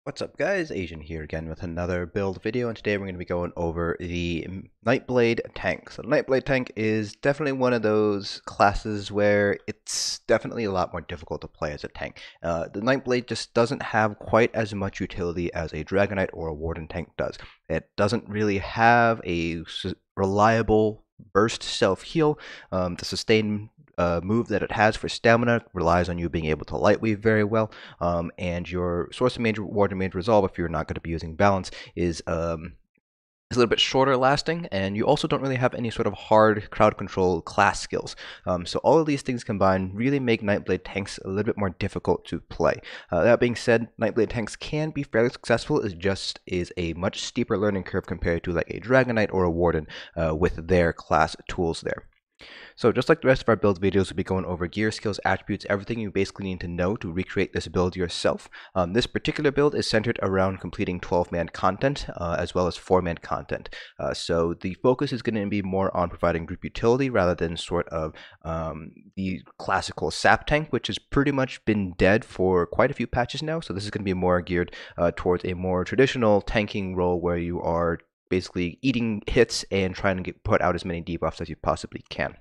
What's up guys, Asian here again with another build video, and today we're going to be going over the Nightblade tank. So Nightblade tank is definitely one of those classes where it's definitely a lot more difficult to play as a tank. The Nightblade just doesn't have quite as much utility as a Dragonite or a Warden tank does. It doesn't really have a reliable burst self-heal. The sustain move that it has for stamina relies on you being able to light weave very well, and your source of major ward and major resolve, if you're not going to be using balance, is a little bit shorter lasting, and you also don't really have any sort of hard crowd control class skills. So all of these things combined really make Nightblade tanks a little bit more difficult to play. That being said, Nightblade tanks can be fairly successful. It just is a much steeper learning curve compared to like a Dragonite or a Warden with their class tools there. So just like the rest of our build videos, we'll be going over gear, skills, attributes, everything you basically need to know to recreate this build yourself. This particular build is centered around completing 12-man content as well as 4-man content. So the focus is going to be more on providing group utility rather than sort of the classical sap tank, which has pretty much been dead for quite a few patches now. So this is going to be more geared towards a more traditional tanking role where you are basically eating hits and trying to put out as many debuffs as you possibly can.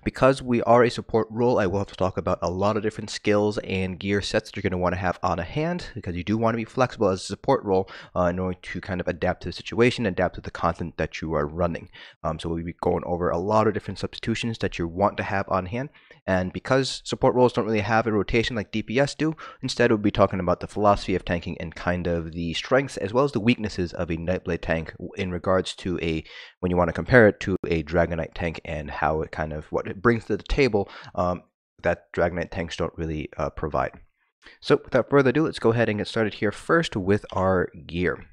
Because we are a support role, I will have to talk about a lot of different skills and gear sets that you're going to want to have on a hand, because you do want to be flexible as a support role in order to kind of adapt to the situation, adapt to the content that you are running. So we'll be going over a lot of different substitutions that you want to have on hand, and because support roles don't really have a rotation like DPS do, instead we'll be talking about the philosophy of tanking and kind of the strengths as well as the weaknesses of a Nightblade tank in regards to when you want to compare it to a Dragonite tank and how it kind of what it brings to the table that Dragonite tanks don't really provide. So without further ado, let's go ahead and get started here first with our gear.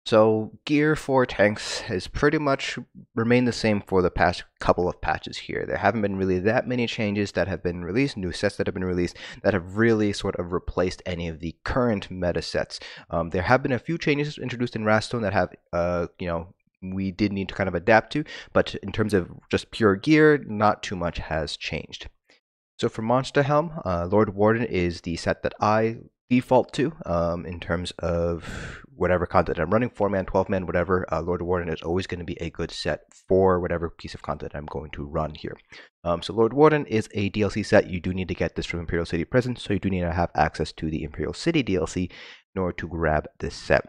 So gear for tanks has pretty much remained the same for the past couple of patches here. There haven't been really that many changes that have been released, new sets that have been released that have really sort of replaced any of the current meta sets. There have been a few changes introduced in Wrathstone that have, we did need to kind of adapt to, but in terms of just pure gear, not too much has changed. So for Monster Helm, Lord Warden is the set that I default to in terms of whatever content I'm running, 4-man, 12-man, whatever. Lord Warden is always going to be a good set for whatever piece of content I'm going to run here. So Lord Warden is a DLC set. You do need to get this from Imperial City Prison, so you do need to have access to the Imperial City DLC in order to grab this set.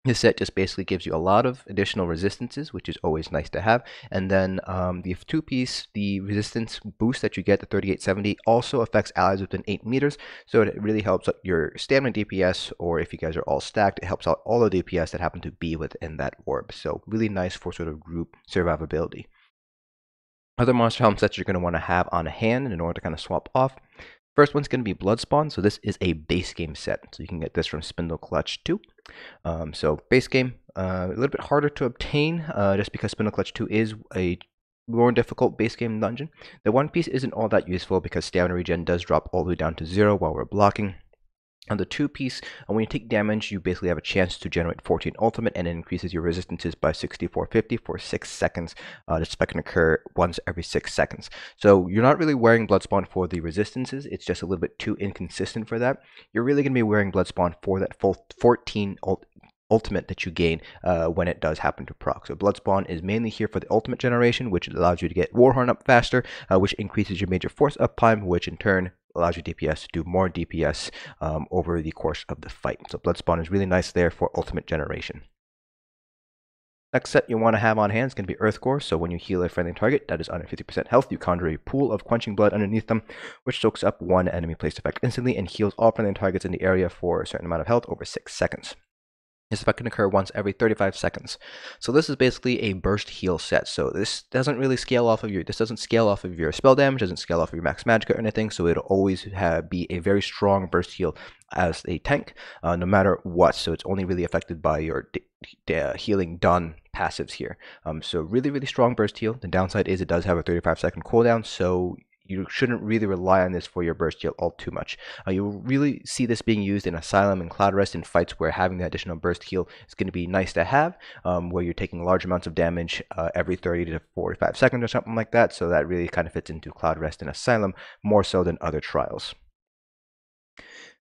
This set just basically gives you a lot of additional resistances, which is always nice to have. And then the 2-piece, the resistance boost that you get, the 3870, also affects allies within 8 meters. So it really helps out your stamina DPS, or if you guys are all stacked, it helps out all the DPS that happen to be within that orb. So really nice for sort of group survivability. Other Monster Helm sets you're going to want to have on hand in order to kind of swap off. First one's going to be Bloodspawn, so this is a base game set, so you can get this from Spindle Clutch 2. So base game, a little bit harder to obtain, just because Spindle Clutch 2 is a more difficult base game dungeon. The one piece isn't all that useful because stamina regen does drop all the way down to 0 while we're blocking. On the 2-piece, when you take damage, you basically have a chance to generate 14 ultimate, and it increases your resistances by 6450 for 6 seconds. This effect can occur once every 6 seconds. So you're not really wearing Bloodspawn for the resistances. It's just a little bit too inconsistent for that. You're really going to be wearing Bloodspawn for that full 14 ultimate that you gain when it does happen to proc. So Bloodspawn is mainly here for the ultimate generation, which allows you to get Warhorn up faster, which increases your major force uptime, which in turn allows your DPS to do more DPS over the course of the fight. So Bloodspawn is really nice there for ultimate generation. Next set you want to have on hand is going to be Earthgore. So when you heal a friendly target that is under 50% health, you conjure a pool of quenching blood underneath them, which soaks up one enemy placed effect instantly and heals all friendly targets in the area for a certain amount of health over 6 seconds. This effect can occur once every 35 seconds. So this is basically a burst heal set. So this doesn't really scale off of your spell damage, doesn't scale off of your max magicka or anything. So it'll always be a very strong burst heal as a tank, no matter what. So it's only really affected by your healing done passives here. So really strong burst heal. The downside is it does have a 35-second cooldown, so you shouldn't really rely on this for your burst heal all too much. You'll really see this being used in Asylum and Cloud Rest in fights where having the additional burst heal is going to be nice to have, where you're taking large amounts of damage every 30 to 45 seconds or something like that. So that really kind of fits into Cloud Rest and Asylum more so than other trials.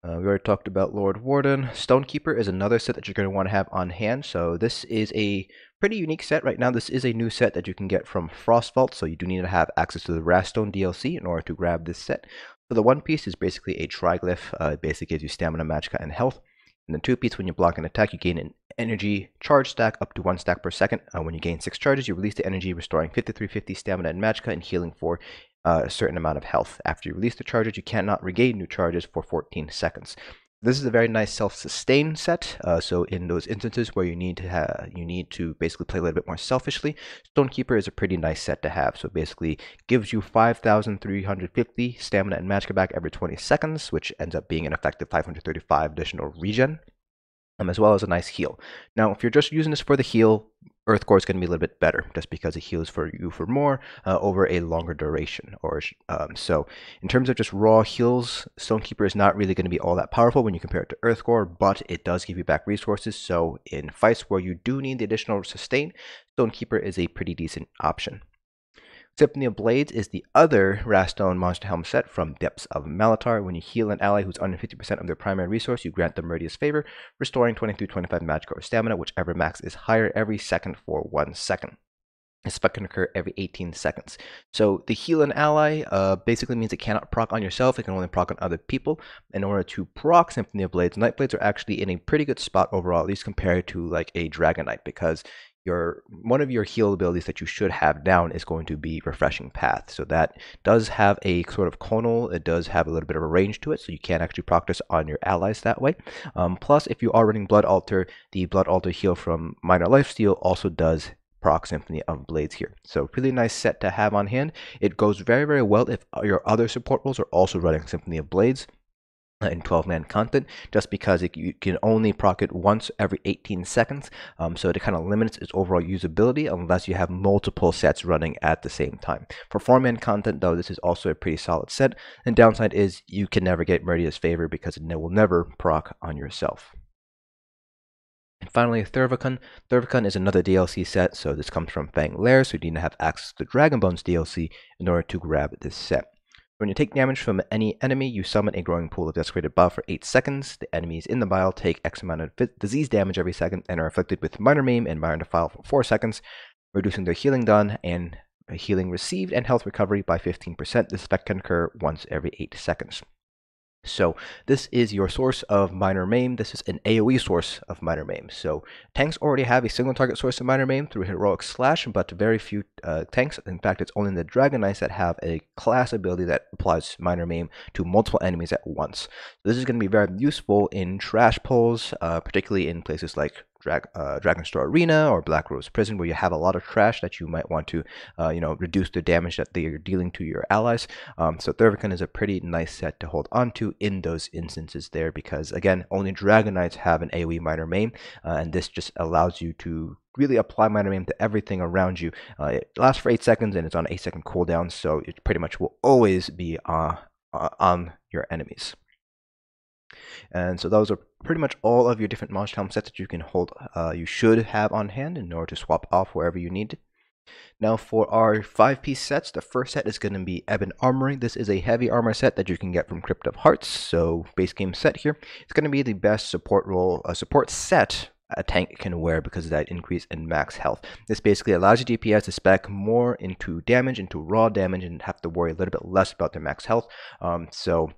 We already talked about Lord Warden. Stonekeeper is another set that you're going to want to have on hand. So this is a pretty unique set right now. This is a new set that you can get from Frostvault, so you do need to have access to the Wrathstone DLC in order to grab this set. So the one piece is basically a triglyph. It basically gives you stamina, magicka, and health. And the two piece, when you block an attack, you gain an energy charge stack up to 1 stack per second. When you gain 6 charges, you release the energy, restoring 5350 stamina and magicka and healing for a certain amount of health. After you release the charges, you cannot regain new charges for 14 seconds. This is a very nice self-sustain set. So in those instances where you need to basically play a little bit more selfishly, Stonekeeper is a pretty nice set to have. So basically gives you 5,350 stamina and magicka back every 20 seconds, which ends up being an effective 535 additional regen. As well as a nice heal. Now, if you're just using this for the heal, Earthcore is going to be a little bit better, just because it heals for you for more over a longer duration. So, in terms of just raw heals, Stonekeeper is not really going to be all that powerful when you compare it to Earthcore, but it does give you back resources. So, in fights where you do need the additional sustain, Stonekeeper is a pretty decent option. Symphony of Blades is the other Wrathstone Monster Helm set from Depths of Malatar. When you heal an ally who's under 50% of their primary resource, you grant them Meridia's Favor, restoring 23-25 magicka or stamina, whichever max is higher every second for 1 second. This effect can occur every 18 seconds. So the heal an ally basically means it cannot proc on yourself, it can only proc on other people. In order to proc Symphony of Blades, Nightblades are actually in a pretty good spot overall, at least compared to like a Dragon Knight, because one of your heal abilities that you should have down is going to be Refreshing Path. So that does have a sort of conal, it does have a little bit of a range to it, so you can actually practice on your allies that way. Plus, if you are running Blood Altar, the Blood Altar heal from Minor Lifesteal also does proc Symphony of Blades here. So really nice set to have on hand. It goes very, very well if your other support roles are also running Symphony of Blades in 12-man content, just because you can only proc it once every 18 seconds, so it kind of limits its overall usability unless you have multiple sets running at the same time. For 4-man content, though, this is also a pretty solid set, and downside is you can never get Meridia's Favor because it will never proc on yourself. And finally, Thurvokun. Thurvokun is another DLC set, so this comes from Fang Lair, so you need to have access to Dragonbones DLC in order to grab this set. When you take damage from any enemy, you summon a growing pool of desecrated bile for 8 seconds. The enemies in the bile take X amount of disease damage every second and are afflicted with minor maim and minor defile for 4 seconds, reducing their healing done and healing received and health recovery by 15%. This effect can occur once every 8 seconds. So this is your source of minor maim. This is an AoE source of minor maim. So tanks already have a single target source of minor maim through heroic slash, but very few tanks, in fact it's only the Dragon Knights that have a class ability that applies minor maim to multiple enemies at once. So this is going to be very useful in trash pulls, particularly in places like Dragonstore Arena or Black Rose Prison, where you have a lot of trash that you might want to reduce the damage that they are dealing to your allies. So Thurvokun is a pretty nice set to hold on to in those instances there, because again, only Dragon Knights have an AoE minor maim, and this just allows you to really apply minor maim to everything around you. It lasts for 8 seconds and it's on an 8-second cooldown, so it pretty much will always be on your enemies. And so those are pretty much all of your different Monster Helm sets that you can hold, you should have on hand in order to swap off wherever you need. Now for our 5-piece sets, the first set is going to be Ebon Armory. This is a heavy armor set that you can get from Crypt of Hearts, so base game set here. It's going to be the best support set a tank can wear because of that increase in max health. This basically allows your DPS to spec more into damage, into raw damage, and have to worry a little bit less about their max health. So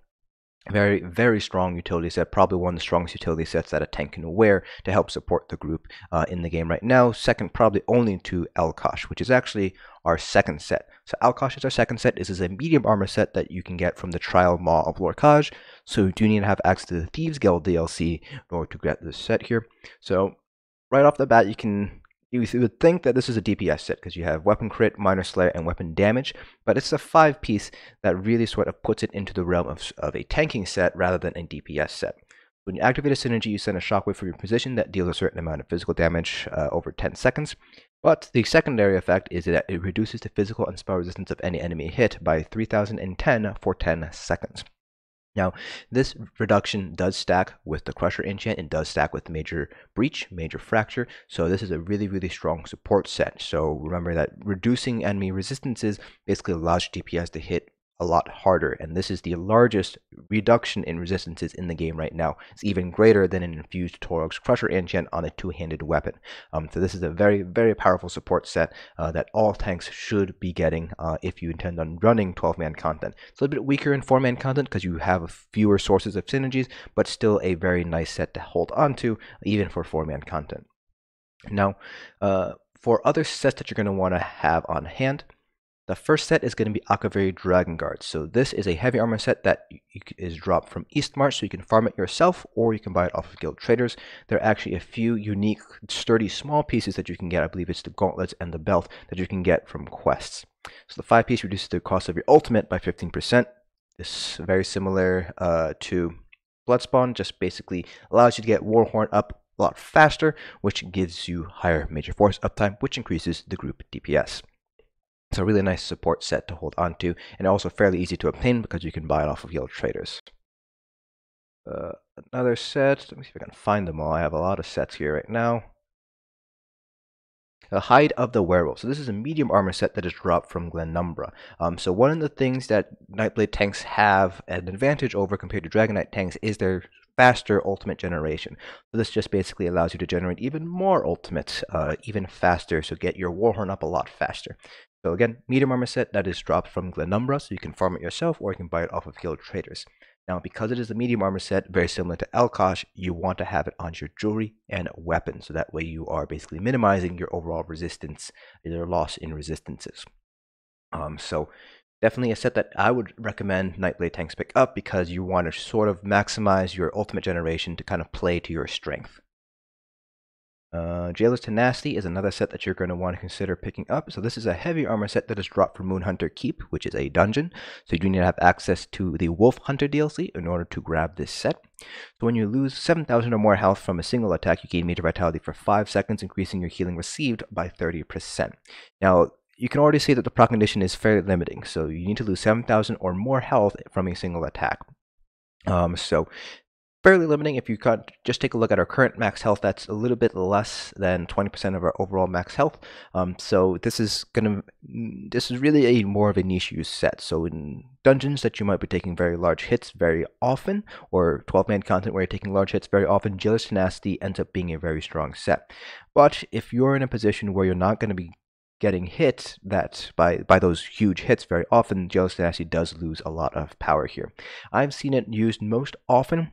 very, very strong utility set, probably one of the strongest utility sets that a tank can wear to help support the group in the game right now. Second probably only to Alkosh, which is actually our second set. So Alkosh is our second set. This is a medium armor set that you can get from the Trial Maw of Lorcage. So you do need to have access to the Thieves Guild DLC in order to get this set here. So right off the bat, you would think that this is a DPS set because you have weapon crit, minor slayer, and weapon damage, but it's a 5-piece that really sort of puts it into the realm of a tanking set rather than a DPS set. When you activate a synergy, you send a shockwave from your position that deals a certain amount of physical damage over 10 seconds. But the secondary effect is that it reduces the physical and spell resistance of any enemy hit by 3010 for 10 seconds. Now, this reduction does stack with the Crusher enchant, it does stack with Major Breach, Major Fracture, so this is a really, really strong support set. So remember that reducing enemy resistances basically allows DPS to hit a lot harder, and this is the largest reduction in resistances in the game right now. It's even greater than an Infused Torug's Crusher enchant on a two-handed weapon. So this is a very, very powerful support set that all tanks should be getting if you intend on running 12-man content. It's a little bit weaker in 4-man content because you have fewer sources of synergies, but still a very nice set to hold on to, even for 4-man content. Now, for other sets that you're going to want to have on hand, the first set is going to be Akaviri Dragonguard. So this is a heavy armor set that is dropped from Eastmarch, so you can farm it yourself or you can buy it off of guild traders. There are actually a few unique, sturdy, small pieces that you can get. I believe it's the gauntlets and the belt that you can get from quests. So the 5-piece reduces the cost of your ultimate by 15%. This is very similar to Bloodspawn, just basically allows you to get Warhorn up a lot faster, which gives you higher major force uptime, which increases the group DPS. It's a really nice support set to hold on to, and also fairly easy to obtain because you can buy it off of guild traders. Another set, let me see if I can find them all. I have a lot of sets here right now. The Hide of the Werewolf. So this is a medium armor set that is dropped from Glenumbra. So one of the things that Nightblade tanks have an advantage over compared to Dragon Knight tanks is their faster ultimate generation. So this just basically allows you to generate even more ultimates, even faster, so get your Warhorn up a lot faster. So again, medium armor set that is dropped from Glenumbra, so you can farm it yourself or you can buy it off of guild traders. Now, because it is a medium armor set, very similar to Alkosh, you want to have it on your jewelry and weapons, so that way you are basically minimizing your overall resistance, your loss in resistances. So definitely a set that I would recommend Nightblade tanks pick up because you want to sort of maximize your ultimate generation to kind of play to your strength. Jailer's Tenacity is another set that you're going to want to consider picking up. So this is a heavy armor set that is dropped from Moonhunter Keep, which is a dungeon. So you do need to have access to the Wolf Hunter DLC in order to grab this set. So when you lose 7,000 or more health from a single attack, you gain Major Vitality for 5 seconds, increasing your healing received by 30%. Now, you can already see that the proc condition is fairly limiting. So you need to lose 7,000 or more health from a single attack. So fairly limiting. If you could just take a look at our current max health, that's a little bit less than 20% of our overall max health. So this is really more of a niche use set. So in dungeons that you might be taking very large hits very often, or 12-man content where you're taking large hits very often, Jailer's Tenacity ends up being a very strong set. But if you're in a position where you're not going to be getting hit by those huge hits very often, Jailer's Tenacity does lose a lot of power here. I've seen it used most often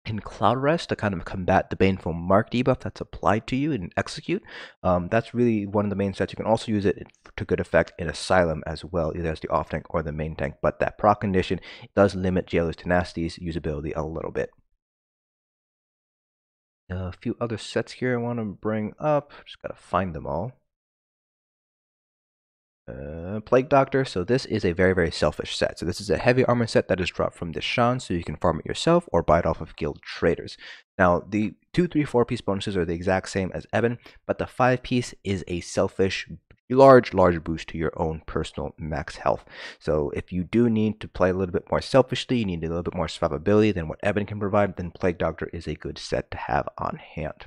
in Cloud Rest to kind of combat the Baneful Mark debuff that's applied to you in Execute. That's really one of the main sets. You can also use it to good effect in Asylum as well, either as the off tank or the main tank, but that proc condition does limit Jailer's Tenacity's usability a little bit. A few other sets here I want to bring up, just gotta find them all. Plague Doctor. So this is a very, very selfish set. So this is a heavy armor set that is dropped from Deshaun, so you can farm it yourself or buy it off of guild traders. Now, the 2, 3, 4-piece bonuses are the exact same as Ebon, but the 5-piece is a selfish, large boost to your own personal max health. So if you do need to play a little bit more selfishly, you need a little bit more survivability than what Ebon can provide, then Plague Doctor is a good set to have on hand.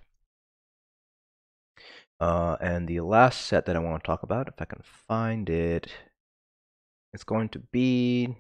And the last set that I want to talk about, if I can find it, it's going to be,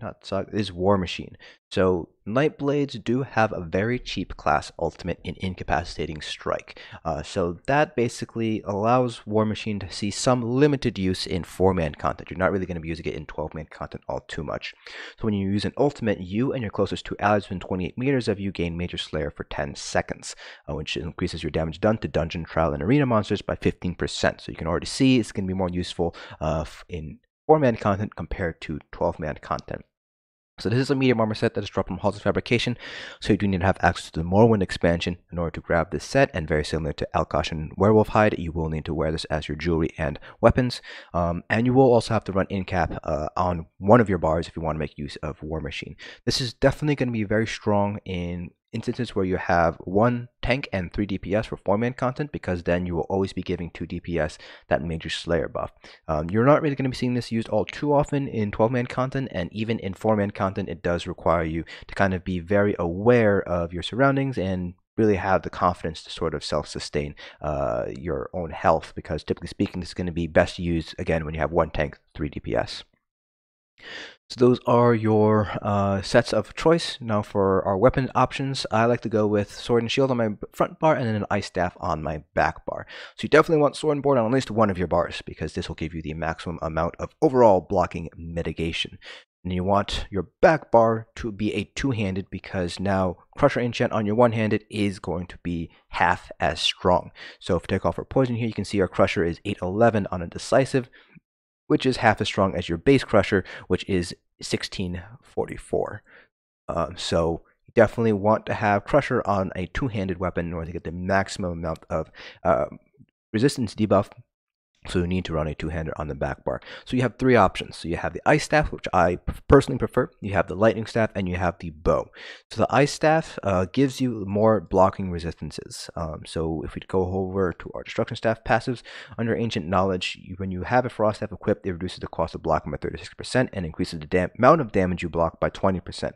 is War Machine. So Nightblades do have a very cheap class ultimate in Incapacitating Strike. So that basically allows War Machine to see some limited use in 4-man content. You're not really going to be using it in 12-man content all too much. So when you use an ultimate, you and your closest 2 allies within 28 meters of you gain Major Slayer for 10 seconds, which increases your damage done to dungeon, trial, and arena monsters by 15%. So you can already see it's going to be more useful in 4-man content compared to 12-man content. So this is a medium armor set that is dropped from Halls of Fabrication, so you do need to have access to the Morrowind expansion in order to grab this set, and very similar to Alkosh and Werewolf Hide, you will need to wear this as your jewelry and weapons, and you will also have to run in-cap on one of your bars if you want to make use of War Machine. This is definitely going to be very strong in instances where you have 1 tank and 3 DPS for 4-man content, because then you will always be giving 2 DPS that Major Slayer buff. You're not really going to be seeing this used all too often in 12-man content, and even in 4-man content it does require you to kind of be very aware of your surroundings and really have the confidence to sort of self-sustain your own health, because typically speaking this is going to be best used again when you have 1 tank, 3 DPS. So those are your sets of choice. Now for our weapon options, I like to go with sword and shield on my front bar and then an ice staff on my back bar. So you definitely want sword and board on at least one of your bars because this will give you the maximum amount of overall blocking mitigation. And you want your back bar to be a two-handed because now Crusher Enchant on your one-handed is going to be half as strong. So if we take off our poison here, you can see our Crusher is 811 on a Decisive, which is half as strong as your base Crusher, which is 1644. So you definitely want to have Crusher on a two-handed weapon in order to get the maximum amount of resistance debuff. So you need to run a two-hander on the back bar. So you have three options. So you have the Ice Staff, which I personally prefer. You have the Lightning Staff, and you have the Bow. So the Ice Staff gives you more blocking resistances. So if we go over to our Destruction Staff passives, under Ancient Knowledge, when you have a Frost Staff equipped, it reduces the cost of blocking by 36% and increases the amount of damage you block by 20%.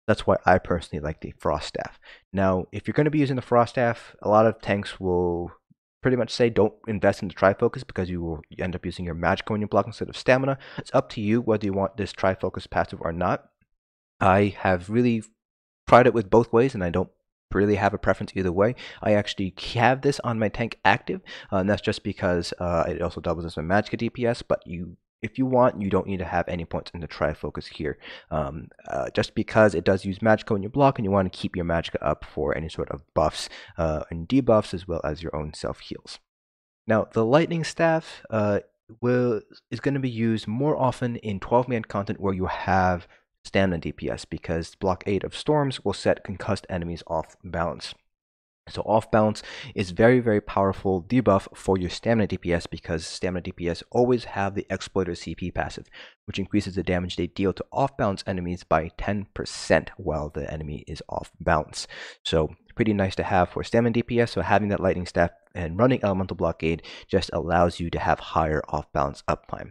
That's why I personally like the Frost Staff. Now, if you're going to be using the Frost Staff, a lot of tanks will pretty much say don't invest in the Trifocus because you will end up using your magic when you block instead of stamina. It's up to you whether you want this Trifocus passive or not. I have really tried it with both ways and I don't really have a preference either way. I actually have this on my tank active, and that's just because it also doubles as my magic DPS, but if you want, you don't need to have any points in the Trifocus here. Just because it does use Magicka when you block, and you want to keep your Magicka up for any sort of buffs and debuffs, as well as your own self-heals. Now, the Lightning Staff is going to be used more often in 12-man content where you have stamina DPS, because Blockade of Storms will set concussed enemies off balance. So off balance is very, very powerful debuff for your stamina DPS because stamina DPS always have the Exploiter CP passive, which increases the damage they deal to off balance enemies by 10% while the enemy is off balance. So pretty nice to have for stamina DPS. So having that Lightning Staff and running Elemental Blockade just allows you to have higher off balance uptime.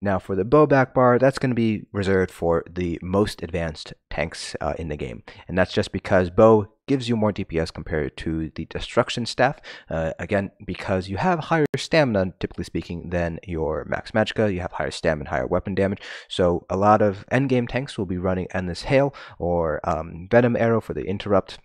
Now for the bow back bar, that's going to be reserved for the most advanced tanks in the game. And that's just because bow gives you more DPS compared to the destruction staff. Again, because you have higher stamina, typically speaking, than your max magicka. You have higher stamina and higher weapon damage. So a lot of endgame tanks will be running Endless Hail or Venom Arrow for the interrupt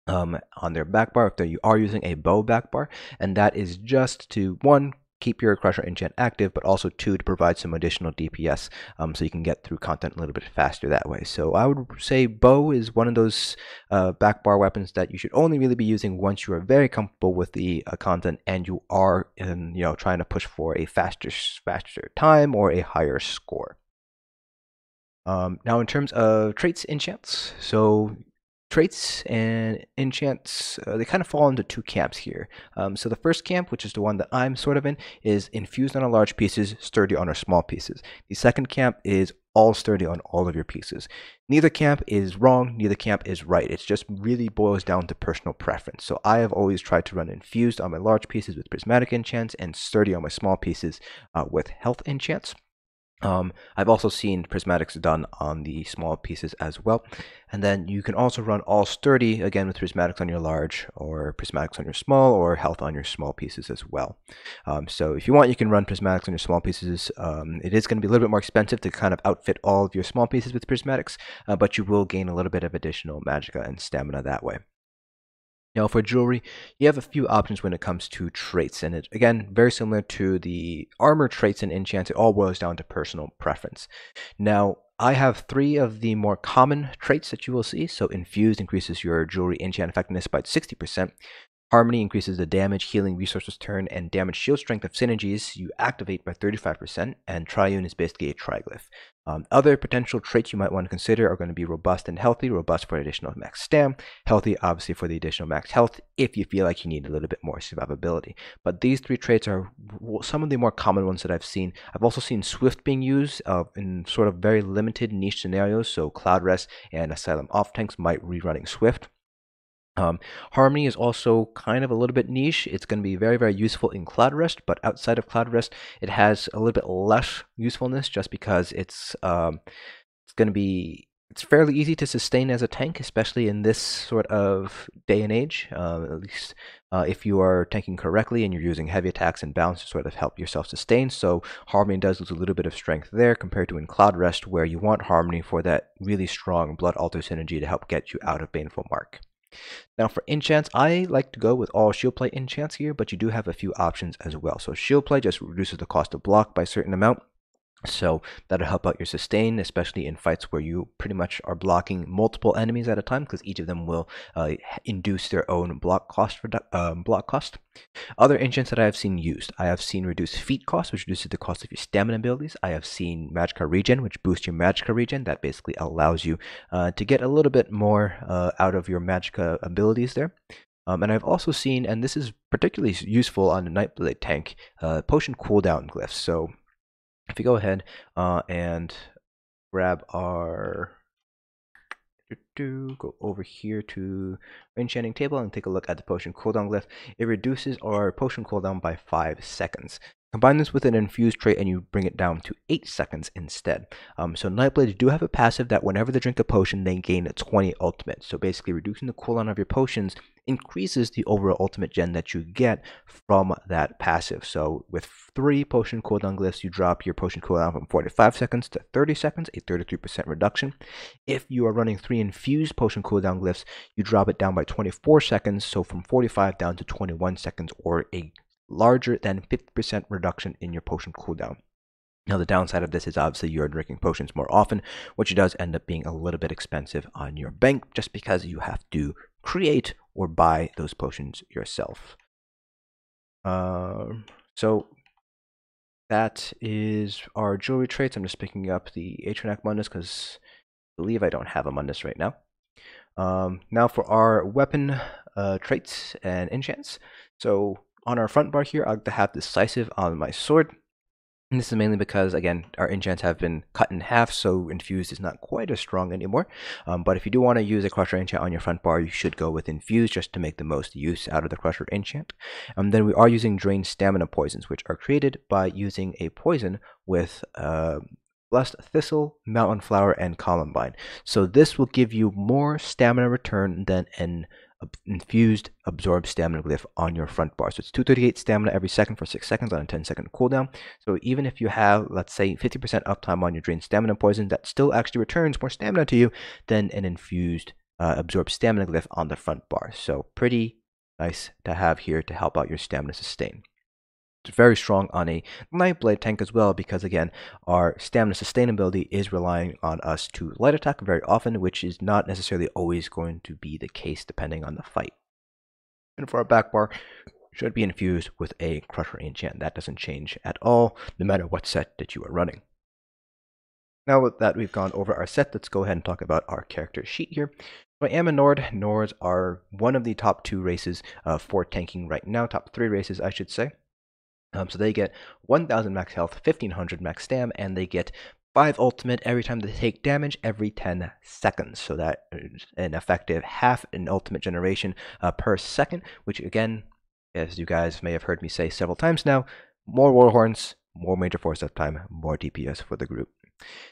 on their back bar if you are using a bow back bar. And that is just to, one, keep your Crusher Enchant active, but also two, to provide some additional DPS so you can get through content a little bit faster that way. So I would say bow is one of those back bar weapons that you should only really be using once you are very comfortable with the content and you are trying to push for a faster time or a higher score. Now in terms of traits, enchants, so traits and enchants, they kind of fall into two camps here. So the first camp, which is the one that I'm sort of in, is infused on our large pieces, sturdy on our small pieces. The second camp is all sturdy on all of your pieces. Neither camp is wrong, neither camp is right. It just really boils down to personal preference. So I have always tried to run infused on my large pieces with prismatic enchants and sturdy on my small pieces with health enchants. I've also seen prismatics done on the small pieces as well. And then you can also run all sturdy, again with prismatics on your large, or prismatics on your small, or health on your small pieces as well. So if you want, you can run prismatics on your small pieces. It is going to be a little bit more expensive to kind of outfit all of your small pieces with prismatics, but you will gain a little bit of additional magicka and stamina that way. Now for jewelry, you have a few options when it comes to traits, and it, again, very similar to the armor traits and enchants, it all boils down to personal preference. Now, I have three of the more common traits that you will see. So Infused increases your jewelry enchant effectiveness by 60%. Harmony increases the damage, healing, resources turn, and damage shield strength of synergies you activate by 35%, and Triune is basically a triglyph. Other potential traits you might want to consider are going to be Robust and Healthy. Robust for additional max stam, Healthy obviously for the additional max health if you feel like you need a little bit more survivability. But these three traits are some of the more common ones that I've seen. I've also seen Swift being used in sort of very limited niche scenarios, so Cloud Rest and Asylum off tanks might be running Swift. Harmony is also kind of a little bit niche. It's going to be very, very useful in Cloud Rest, but outside of Cloud Rest, it has a little bit less usefulness just because it's going to be It's fairly easy to sustain as a tank, especially in this sort of day and age, at least if you are tanking correctly and you're using heavy attacks and balance to sort of help yourself sustain. So Harmony does lose a little bit of strength there compared to in Cloud Rest, where you want Harmony for that really strong Blood Altar synergy to help get you out of Baneful Mark. Now for enchants, I like to go with all shield plate enchants here, but you do have a few options as well. So shield plate just reduces the cost of block by a certain amount. So that'll help out your sustain, especially in fights where you pretty much are blocking multiple enemies at a time, because each of them will induce their own block cost. Other enchants that I have seen used, I have seen reduce feat cost, which reduces the cost of your stamina abilities. I have seen Magicka regen, which boosts your Magicka regen. That basically allows you to get a little bit more out of your Magicka abilities there. And I've also seen, and this is particularly useful on the Nightblade tank, potion cooldown glyphs. So if you go ahead and grab our go over here to enchanting table and take a look at the potion cooldown glyph, it reduces our potion cooldown by 5 seconds. Combine this with an infused trait and you bring it down to 8 seconds instead. So Nightblade do have a passive that whenever they drink a potion, they gain a 20 ultimate. So basically reducing the cooldown of your potions increases the overall ultimate gen that you get from that passive. So with 3 potion cooldown glyphs, you drop your potion cooldown from 45 seconds to 30 seconds, a 33% reduction. If you are running 3 infused potion cooldown glyphs, you drop it down by 24 seconds, so from 45 down to 21 seconds, or a larger than 50% reduction in your potion cooldown. Now the downside of this is obviously you're drinking potions more often, which does end up being a little bit expensive on your bank, just because you have to create or buy those potions yourself. So that is our jewelry traits. I'm just picking up the Atronak Mundus because I believe I don't have a Mundus right now. Now for our weapon traits and enchants. So on our front bar here, I like to have Decisive on my sword. And this is mainly because, again, our enchants have been cut in half, so Infused is not quite as strong anymore. But if you do want to use a Crusher enchant on your front bar, you should go with Infused just to make the most use out of the Crusher enchant. Then we are using Drained Stamina poisons, which are created by using a poison with Blessed Thistle, Mountain Flower, and Columbine. So this will give you more stamina return than an infused absorb stamina glyph on your front bar. So it's 238 stamina every second for 6 seconds on a 10-second cooldown. So even if you have, let's say, 50% uptime on your drained stamina poison, that still actually returns more stamina to you than an infused absorb stamina glyph on the front bar. So pretty nice to have here to help out your stamina sustain. It's very strong on a Nightblade tank as well, because again, our stamina sustainability is relying on us to light attack very often, which is not necessarily always going to be the case depending on the fight. And for our back bar, should be infused with a Crusher enchant. That doesn't change at all, no matter what set that you are running. Now with that, we've gone over our set. Let's go ahead and talk about our character sheet here. So I am a Nord. Nords are one of the top 2 races for tanking right now, top 3 races I should say. So they get 1000 max health, 1500 max stam, and they get 5 ultimate every time they take damage every 10 seconds. So that is an effective half an ultimate generation per second, which again, as you guys may have heard me say several times now, more Warhorns, more major force uptime, more DPS for the group.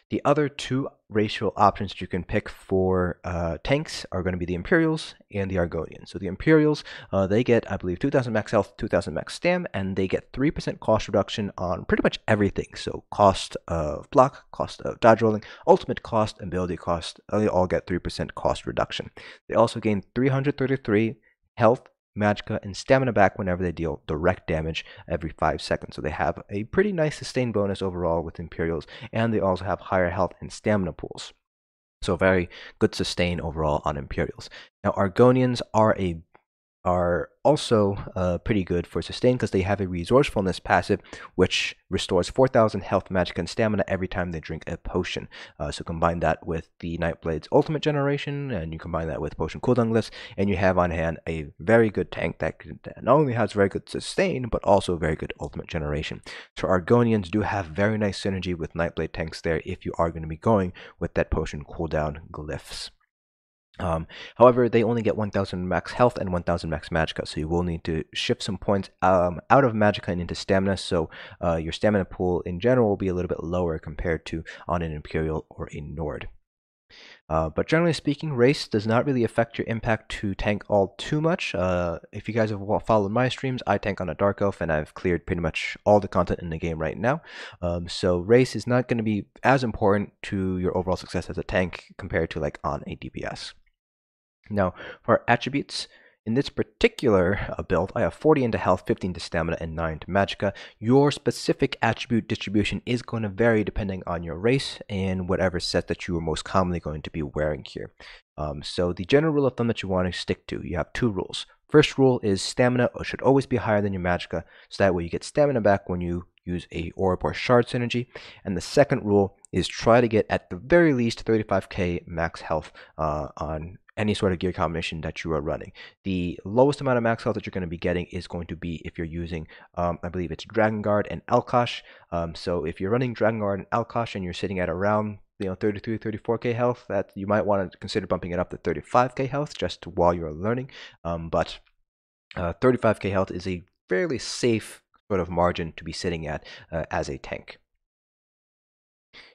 The other 2 racial options that you can pick for tanks are going to be the Imperials and the Argonians. So the Imperials, they get, I believe, 2000 max health, 2000 max stam, and they get 3% cost reduction on pretty much everything. So cost of block, cost of dodge rolling, ultimate cost, ability cost, they all get 3% cost reduction. They also gain 333 health, magicka, and stamina back whenever they deal direct damage every 5 seconds. So they have a pretty nice sustain bonus overall with Imperials, and they also have higher health and stamina pools. So very good sustain overall on Imperials. Now Argonians are also pretty good for sustain because they have a resourcefulness passive which restores 4000 health, magic, and stamina every time they drink a potion. So combine that with the Nightblade's ultimate generation, and you combine that with potion cooldown glyphs, and you have on hand a very good tank that not only has very good sustain but also very good ultimate generation. So Argonians do have very nice synergy with Nightblade tanks there if you are going to be going with that potion cooldown glyphs. However, they only get 1000 max health and 1000 max magicka, so you will need to shift some points out of magicka and into stamina, so your stamina pool in general will be a little bit lower compared to on an Imperial or a Nord. But generally speaking, race does not really affect your impact to tank all too much. If you guys have followed my streams, I tank on a Dark Elf and I've cleared pretty much all the content in the game right now. So race is not going to be as important to your overall success as a tank compared to like on a DPS. Now, for our attributes, in this particular build, I have 40 into health, 15 to stamina, and 9 to magicka. Your specific attribute distribution is going to vary depending on your race and whatever set that you are most commonly going to be wearing here. So the general rule of thumb that you want to stick to, you have two rules. First rule is stamina should always be higher than your magicka, so that way you get stamina back when you use a orb or shard synergy. And the second rule is try to get at the very least 35k max health on any sort of gear combination that you are running. The lowest amount of max health that you're going to be getting is going to be if you're using, I believe it's Dragonguard and Alkosh. So if you're running Dragonguard and Alkosh and you're sitting at around 33, 34k health, that you might want to consider bumping it up to 35k health just while you're learning. But 35k health is a fairly safe sort of margin to be sitting at as a tank.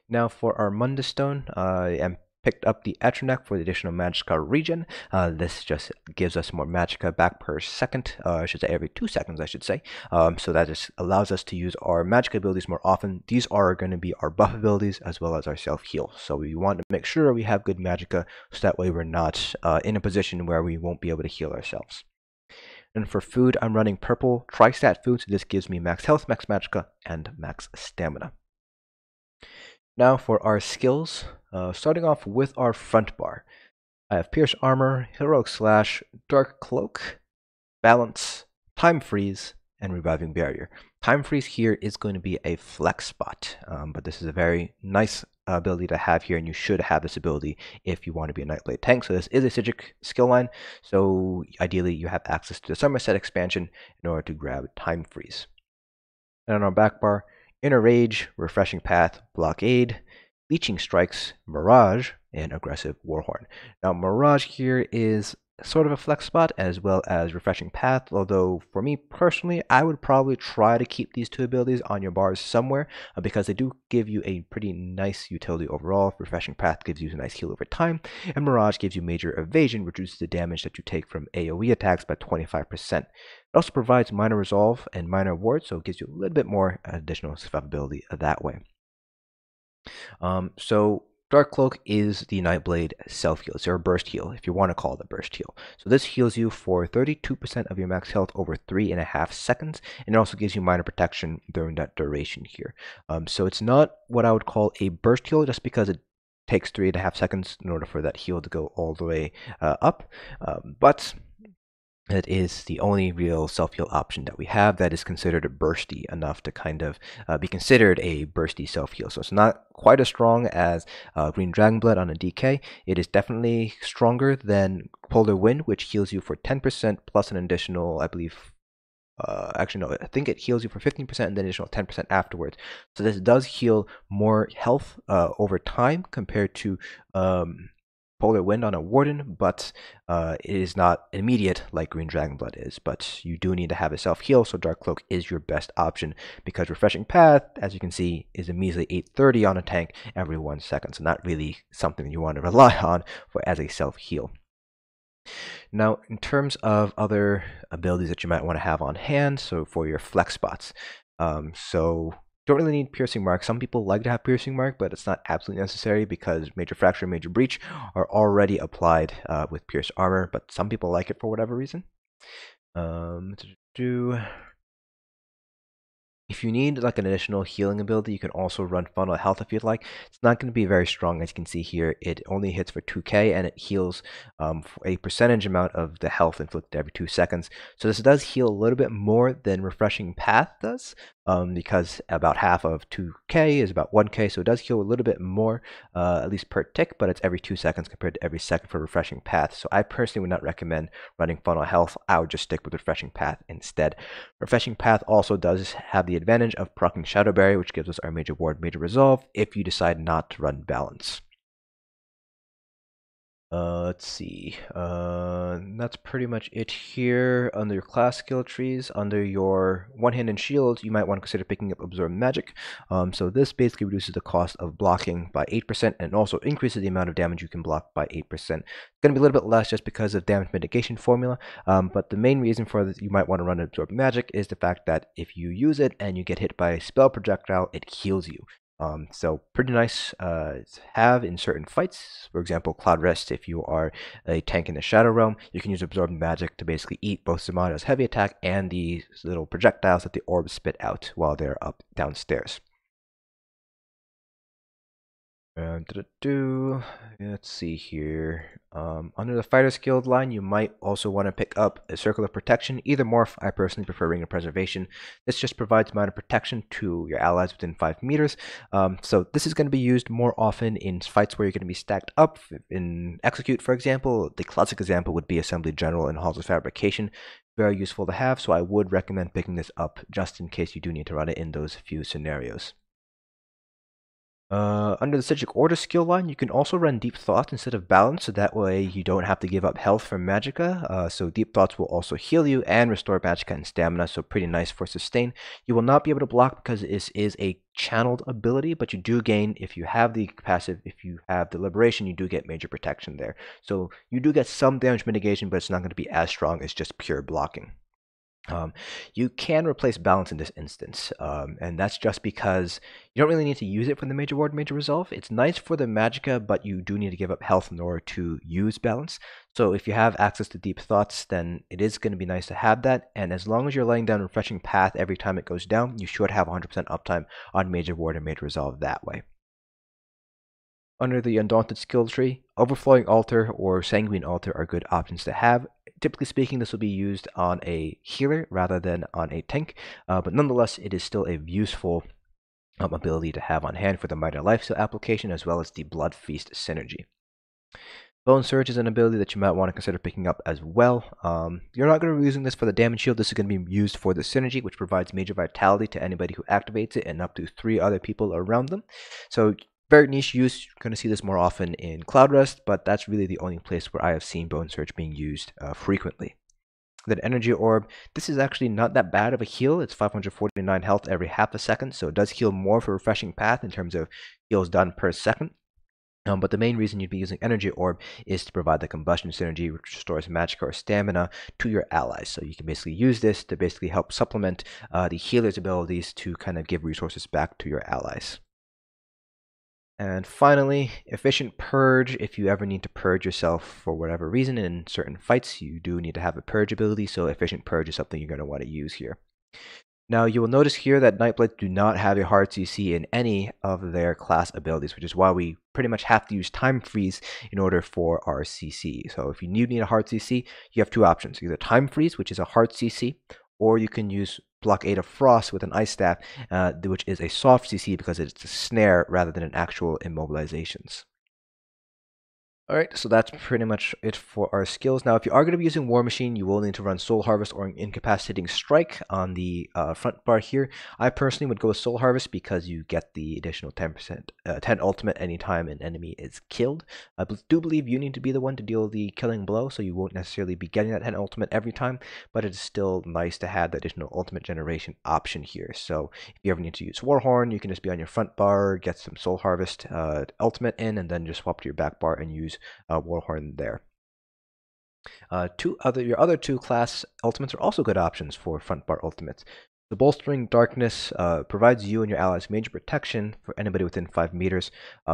Now for our Mundus Stone, I am picked up the Atronach for the additional magicka regen. This just gives us more magicka back per second, I should say every 2 seconds I should say. So that just allows us to use our magicka abilities more often. These are going to be our buff abilities as well as our self-heal. So we want to make sure we have good magicka so that way we're not in a position where we won't be able to heal ourselves. And for food, I'm running purple tri-stat food, so this gives me max health, max magicka, and max stamina. Now for our skills, starting off with our front bar. I have Pierce Armor, Heroic Slash, Dark Cloak, Balance, Time Freeze, and Reviving Barrier. Time Freeze here is going to be a flex spot, but this is a very nice ability to have here, and you should have this ability if you want to be a Nightblade tank. So this is a Psijic skill line, so ideally you have access to the Somerset expansion in order to grab Time Freeze. And on our back bar, Inner Rage, Refreshing Path, Blockade, Leeching Strikes, Mirage, and Aggressive Warhorn. Now Mirage here is sort of a flex spot as well as Refreshing Path, although for me personally I would probably try to keep these two abilities on your bars somewhere because they do give you a pretty nice utility overall. Refreshing Path gives you a nice heal over time, and Mirage gives you major evasion, reduces the damage that you take from AoE attacks by 25%. It also provides minor resolve and minor ward, so it gives you a little bit more additional survivability that way. So Dark Cloak is the Nightblade self-heal. It's your burst heal, if you want to call it a burst heal. So this heals you for 32% of your max health over 3.5 seconds, and it also gives you minor protection during that duration here. So it's not what I would call a burst heal, just because it takes 3.5 seconds in order for that heal to go all the way up. But it is the only real self-heal option that we have that is considered bursty enough to kind of be considered a bursty self-heal. So it's not quite as strong as Green Dragonblood on a DK. It is definitely stronger than Polar Wind, which heals you for 10% plus an additional, I believe, actually no, I think it heals you for 15% and then additional 10% afterwards. So this does heal more health over time compared to Polar Wind on a Warden, but it is not immediate like Green Dragonblood is. But you do need to have a self-heal, so Dark Cloak is your best option because Refreshing Path, as you can see, is a measly 830 on a tank every 1 second, so not really something you want to rely on as a self-heal. Now, in terms of other abilities that you might want to have on hand, so for your flex spots, so don't really need Piercing Mark. Some people like to have Piercing Mark, but it's not absolutely necessary because Major Fracture and Major Breach are already applied with Pierce Armor, but some people like it for whatever reason. If you need like an additional healing ability, you can also run Funnel Health if you'd like. It's not going to be very strong, as you can see here. It only hits for 2k and it heals for a percentage amount of the health inflicted every 2 seconds. So this does heal a little bit more than Refreshing Path does, because about half of 2k is about 1k, so it does heal a little bit more, at least per tick, but it's every 2 seconds compared to every second for Refreshing Path. So I personally would not recommend running Funnel Health. I would just stick with Refreshing Path instead. Refreshing Path also does have the advantage of proccing Shadow Barrier, which gives us our Major Ward, Major Resolve if you decide not to run Balance. Let's see. That's pretty much it here. Under your class skill trees, under your one-handed shields, you might want to consider picking up Absorb Magic. So this basically reduces the cost of blocking by 8% and also increases the amount of damage you can block by 8%. It's going to be a little bit less just because of damage mitigation formula, but the main reason for this you might want to run Absorb Magic is the fact that if you use it and you get hit by a spell projectile, it heals you. So pretty nice to have in certain fights. For example, Cloud Rest, if you are a tank in the Shadow Realm, you can use Absorbent Magic to basically eat both Zamada's heavy attack and the little projectiles that the orbs spit out while they're up downstairs. Let's see here. Under the Fighter's Guild line, you might also want to pick up a Circle of Protection. Either morph, I personally prefer Ring of Preservation. This just provides amount of protection to your allies within 5 meters. So this is going to be used more often in fights where you're going to be stacked up. In Execute, for example, the classic example would be Assembly General and Halls of Fabrication. Very useful to have, so I would recommend picking this up just in case you do need to run it in those few scenarios. Under the Sigil Order skill line, you can also run Deep Thoughts instead of Balance, so that way you don't have to give up health for Magicka. So Deep Thoughts will also heal you and restore Magicka and Stamina, so pretty nice for sustain. You will not be able to block because this is a channeled ability, but you do gain, if you have the passive, if you have the Liberation, you do get major protection there. So you do get some damage mitigation, but it's not going to be as strong as just pure blocking. You can replace Balance in this instance, and that's just because you don't really need to use it for the Major Ward, Major Resolve. It's nice for the Magicka, but you do need to give up health in order to use Balance. So if you have access to Deep Thoughts, then it is going to be nice to have that, and as long as you're laying down Refreshing Path every time it goes down, you should have 100% uptime on Major Ward and Major Resolve that way. Under the Undaunted skill tree, Overflowing Altar or Sanguine Altar are good options to have. Typically speaking, this will be used on a healer rather than on a tank, but nonetheless, it is still a useful ability to have on hand for the Minor Lifesteal application as well as the Blood Feast synergy. Bone Surge is an ability that you might want to consider picking up as well. You're not going to be using this for the damage shield. This is going to be used for the synergy, which provides major vitality to anybody who activates it and up to 3 other people around them. So very niche use. You're going to see this more often in Cloud Rest, but that's really the only place where I have seen Bone Surge being used frequently. Then Energy Orb, this is actually not that bad of a heal. It's 549 health every half a second, so it does heal more for Refreshing Path in terms of heals done per second. But the main reason you'd be using Energy Orb is to provide the Combustion synergy, which restores Magicka or Stamina to your allies. So you can basically use this to basically help supplement the healer's abilities to kind of give resources back to your allies. And finally, Efficient Purge. If you ever need to purge yourself for whatever reason in certain fights, you do need to have a purge ability, so Efficient Purge is something you're going to want to use here. Now, you will notice here that Nightblade do not have a hard CC in any of their class abilities, which is why we pretty much have to use Time Freeze in order for our CC. So if you need a hard CC, you have 2 options. Either Time Freeze, which is a hard CC, or you can use Blockade of Frost with an Ice Staff, which is a soft CC because it's a snare rather than an actual immobilizations. Alright, so that's pretty much it for our skills. Now, if you are going to be using War Machine, you will need to run Soul Harvest or Incapacitating Strike on the front bar here. I personally would go with Soul Harvest because you get the additional 10% 10 ultimate anytime an enemy is killed. I do believe you need to be the one to deal the killing blow, so you won't necessarily be getting that 10 ultimate every time, but it is still nice to have the additional ultimate generation option here. So if you ever need to use Warhorn, you can just be on your front bar, get some Soul Harvest ultimate in, and then just swap to your back bar and use Warhorn there. Your other 2 class ultimates are also good options for front bar ultimates. The Bolstering Darkness provides you and your allies major protection for anybody within 5 meters,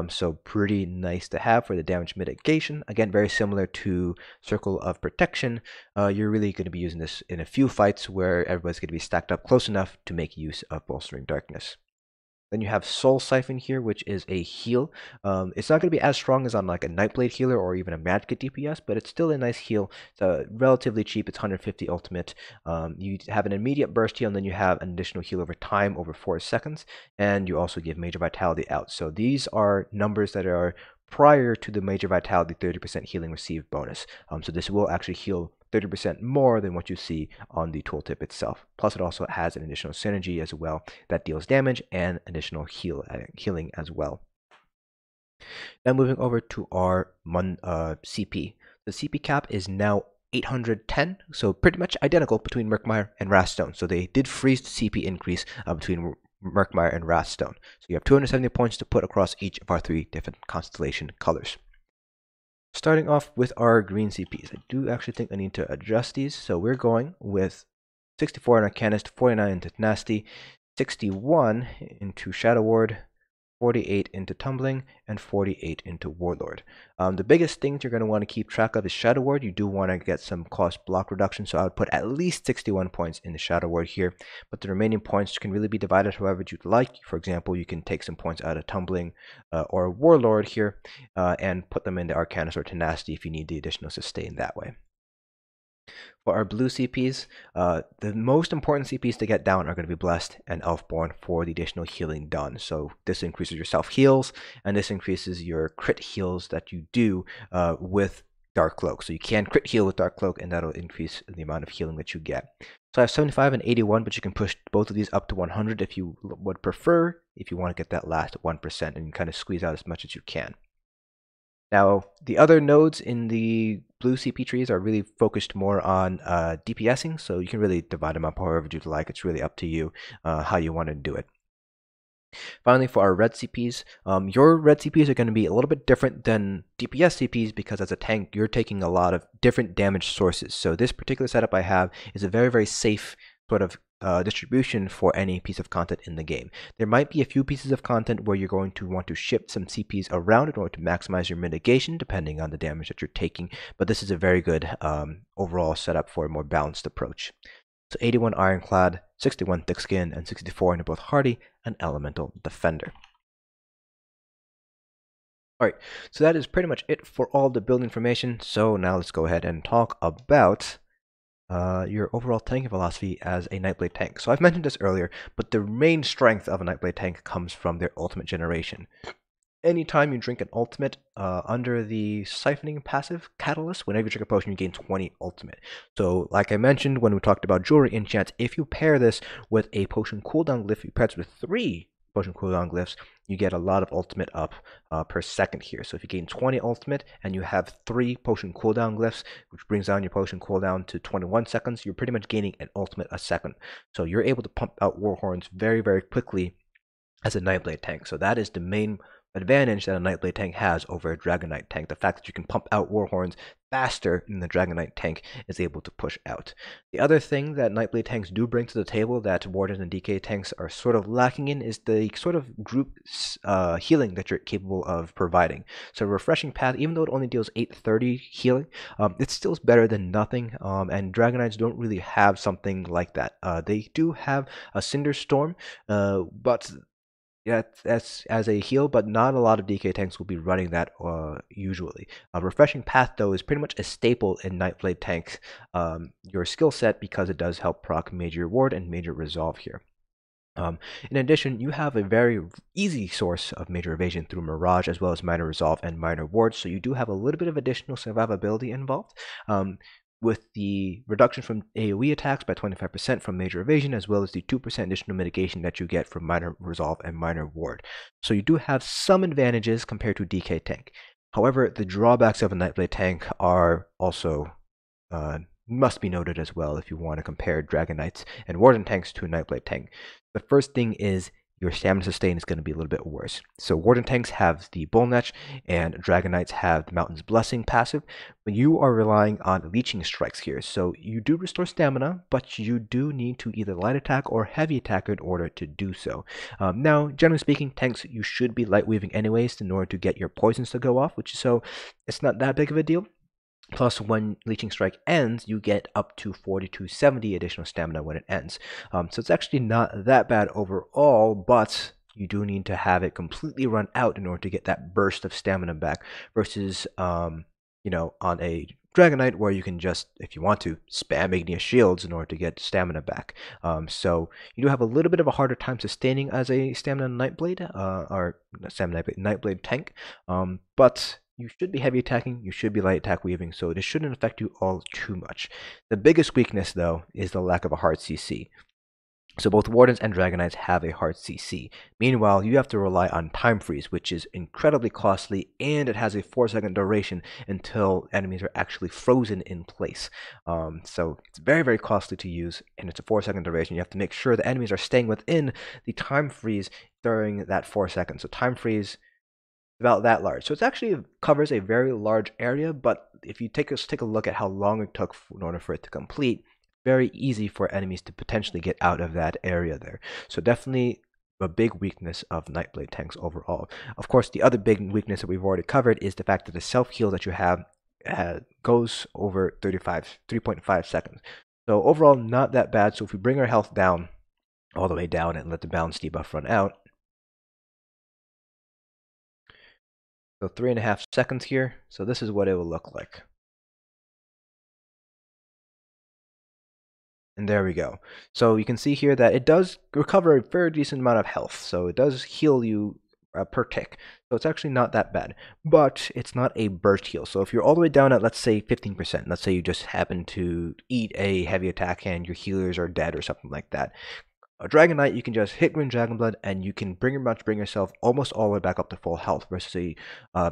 so pretty nice to have for the damage mitigation. Again, very similar to Circle of Protection. You're really going to be using this in a few fights where everybody's going to be stacked up close enough to make use of Bolstering Darkness. Then you have Soul Siphon here, which is a heal. It's not going to be as strong as on like a Nightblade healer or even a Magicka DPS, but it's still a nice heal. It's relatively cheap. It's 150 ultimate. You have an immediate burst heal, and then you have an additional heal over time over 4 seconds, and you also give Major Vitality out. So these are numbers that are prior to the Major Vitality 30% healing received bonus. So this will actually heal 30% more than what you see on the tooltip itself. Plus, it also has an additional synergy as well that deals damage and additional healing as well. Now moving over to our CP. The CP cap is now 810, so pretty much identical between Murkmire and Wrathstone. So they did freeze the CP increase between Murkmire and Wrathstone. So you have 270 points to put across each of our 3 different constellation colors. Starting off with our green CPs, I do actually think I need to adjust these. So we're going with 64 in Arcanist, 49 into Nasty, 61 into Shadow Ward, 48 into Tumbling, and 48 into Warlord. The biggest things you're going to want to keep track of is Shadow Ward. You do want to get some cost block reduction, so I would put at least 61 points in the Shadow Ward here, but the remaining points can really be divided however you'd like. For example, you can take some points out of Tumbling or Warlord here and put them into Arcanist or Tenacity if you need the additional sustain that way. For our blue CPs, the most important CPs to get down are going to be Blessed and Elfborn for the additional healing done. So this increases your self heals, and this increases your crit heals that you do with Dark Cloak. So you can crit heal with Dark Cloak, and that'll increase the amount of healing that you get. So I have 75 and 81, but you can push both of these up to 100 if you would prefer, if you want to get that last 1% and kind of squeeze out as much as you can. Now, the other nodes in the blue CP trees are really focused more on DPSing, so you can really divide them up however you'd like. It's really up to you how you want to do it. Finally, for our red CPs, your red CPs are going to be a little bit different than DPS CPs because as a tank, you're taking a lot of different damage sources. So this particular setup I have is a very, very safe sort of distribution for any piece of content in the game. There might be a few pieces of content where you're going to want to shift some CPs around in order to maximize your mitigation depending on the damage that you're taking, but this is a very good overall setup for a more balanced approach. So 81 Ironclad, 61 Thick Skin, and 64 into both Hardy and Elemental Defender. Alright, so that is pretty much it for all the build information. So now let's go ahead and talk about your overall tanking philosophy as a Nightblade tank. So I've mentioned this earlier, but the main strength of a Nightblade tank comes from their ultimate generation. Anytime you drink an ultimate under the siphoning passive catalyst, whenever you drink a potion, you gain 20 ultimate. So like I mentioned when we talked about jewelry enchants, if you pair this with a potion cooldown glyph, you pair it with 3 potion cooldown glyphs, you get a lot of ultimate up per second here. So if you gain 20 ultimate and you have 3 potion cooldown glyphs, which brings down your potion cooldown to 21 seconds, you're pretty much gaining an ultimate a second. So you're able to pump out Warhorns very, very quickly as a Nightblade tank. So that is the main advantage that a Nightblade tank has over a Dragon Knight tank. The fact that you can pump out Warhorns faster than the Dragon Knight tank is able to push out. The other thing that Nightblade tanks do bring to the table that Warden and DK tanks are sort of lacking in is the sort of group healing that you're capable of providing. So Refreshing Path, even though it only deals 830 healing, it's still better than nothing, and Dragon Knights don't really have something like that. They do have a Cinder Storm, but yeah, that's as a heal, but not a lot of DK tanks will be running that usually. Refreshing Path, though, is pretty much a staple in Nightblade tanks, your skill set, because it does help proc Major Ward and Major Resolve here. In addition, you have a very easy source of Major Evasion through Mirage, as well as Minor Resolve and Minor Ward, so you do have a little bit of additional survivability involved. With the reduction from AoE attacks by 25% from Major Evasion, as well as the 2% additional mitigation that you get from Minor Resolve and Minor Ward. So you do have some advantages compared to DK tank. However, the drawbacks of a Nightblade tank are also must be noted as well if you want to compare Dragon Knights and Warden tanks to a Nightblade tank. The first thing is your stamina sustain is going to be a little bit worse. So Warden tanks have the Bullnetch and Dragon Knights have the Mountain's Blessing passive, but you are relying on Leeching Strikes here. So you do restore stamina, but you do need to either light attack or heavy attack in order to do so. Now, generally speaking, tanks, you should be light weaving anyways in order to get your poisons to go off, so it's not that big of a deal. Plus, when Leeching Strike ends, you get up to 40 to 70 additional stamina when it ends. So it's actually not that bad overall, but you do need to have it completely run out in order to get that burst of stamina back, versus, on a Dragon Knight where you can just, if you want to, spam Igneous Shields in order to get stamina back. So you do have a little bit of a harder time sustaining as a Stamina Nightblade, or Stamina Nightblade tank, but you should be heavy attacking, you should be light attack weaving, so this shouldn't affect you all too much. The biggest weakness, though, is the lack of a hard CC. So both Wardens and Dragon Knights have a hard CC. Meanwhile, you have to rely on Time Freeze, which is incredibly costly, and it has a 4-second duration until enemies are actually frozen in place. So it's very, very costly to use, and it's a 4-second duration. You have to make sure the enemies are staying within the Time Freeze during that 4 seconds. So Time Freeze about that large. So it actually covers a very large area, but if you take a look at how long it took in order for it to complete, very easy for enemies to potentially get out of that area there. So definitely a big weakness of Nightblade tanks overall. Of course, the other big weakness that we've already covered is the fact that the self-heal that you have goes over 3.5 seconds. So overall, not that bad. So if we bring our health down, all the way down, and let the balance debuff run out, so 3.5 seconds here. So this is what it will look like. And there we go. So you can see here that it does recover a very decent amount of health. So it does heal you per tick. So it's actually not that bad. But it's not a burst heal. So if you're all the way down at, let's say, 15%, let's say you just happen to eat a heavy attack and your healers are dead or something like that, a Dragon Knight, you can just hit Green Dragonblood and you can bring yourself almost all the way back up to full health, versus a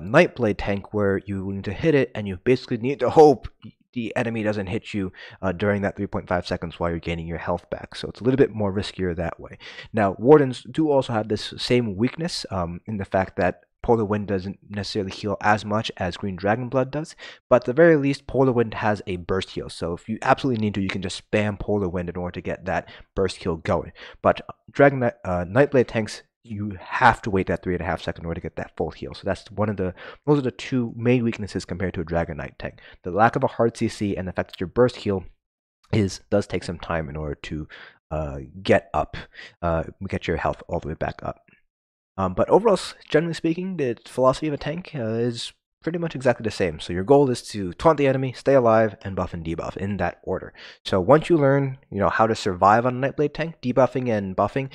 Nightblade tank where you need to hit it and you basically need to hope the enemy doesn't hit you during that 3.5 seconds while you're gaining your health back. So it's a little bit more riskier that way. Now, Wardens do also have this same weakness in the fact that Polar Wind doesn't necessarily heal as much as Green Dragonblood does, but at the very least, Polar Wind has a burst heal. So if you absolutely need to, you can just spam Polar Wind in order to get that burst heal going. But Nightblade tanks, you have to wait that 3.5 seconds in order to get that full heal. So that's those are the two main weaknesses compared to a Dragon Knight tank. The lack of a hard CC and the fact that your burst heal does take some time in order to get your health all the way back up. But overall, generally speaking, the philosophy of a tank is pretty much exactly the same. So your goal is to taunt the enemy, stay alive, and buff and debuff in that order. So once you learn, how to survive on a Nightblade tank, debuffing and buffing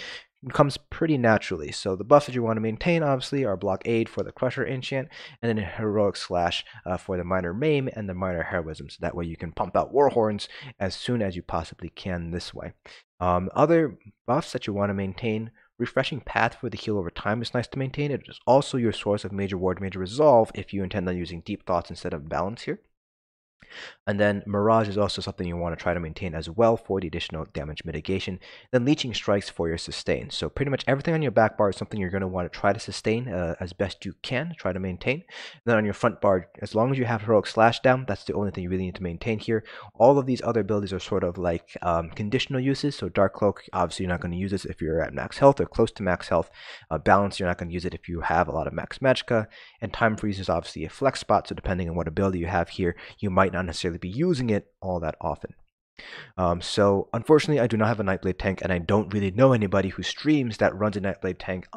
comes pretty naturally. So the buffs that you want to maintain, obviously, are Blockade for the Crusher enchant, and then Heroic Slash for the Minor Maim and the Minor Heroism. So that way you can pump out Warhorns as soon as you possibly can this way. Other buffs that you want to maintain: Refreshing Path for the heal over time is nice to maintain. It is also your source of Major Ward, Major Resolve if you intend on using Deep Thoughts instead of Balance here. And then Mirage is also something you want to try to maintain as well for the additional damage mitigation. Then Leeching Strikes for your sustain. So pretty much everything on your back bar is something you're going to want to try to sustain as best you can, try to maintain. And then on your front bar, as long as you have Heroic Slash down, that's the only thing you really need to maintain here. All of these other abilities are sort of like conditional uses. So Dark Cloak, obviously you're not going to use this if you're at max health or close to max health. Balance, you're not going to use it if you have a lot of max magicka. And Time Freeze is obviously a flex spot, so depending on what ability you have here, you might not necessarily be using it all that often. So unfortunately, I do not have a Nightblade tank, and I don't really know anybody who streams that runs a Nightblade tank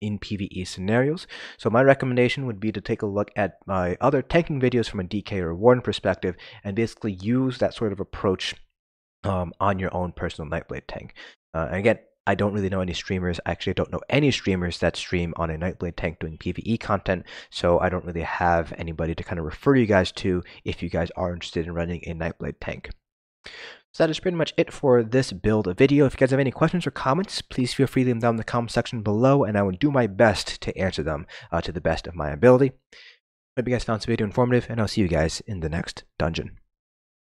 in PvE scenarios. So my recommendation would be to take a look at my other tanking videos from a DK or Warden perspective, and basically use that sort of approach on your own personal Nightblade tank. And again, I don't really know any streamers. Actually, I don't know any streamers that stream on a Nightblade tank doing PvE content, so I don't really have anybody to kind of refer you guys to if you guys are interested in running a Nightblade tank. So that is pretty much it for this build video. If you guys have any questions or comments, please feel free to leave them down in the comment section below, and I will do my best to answer them to the best of my ability. Hope you guys found this video informative, and I'll see you guys in the next dungeon.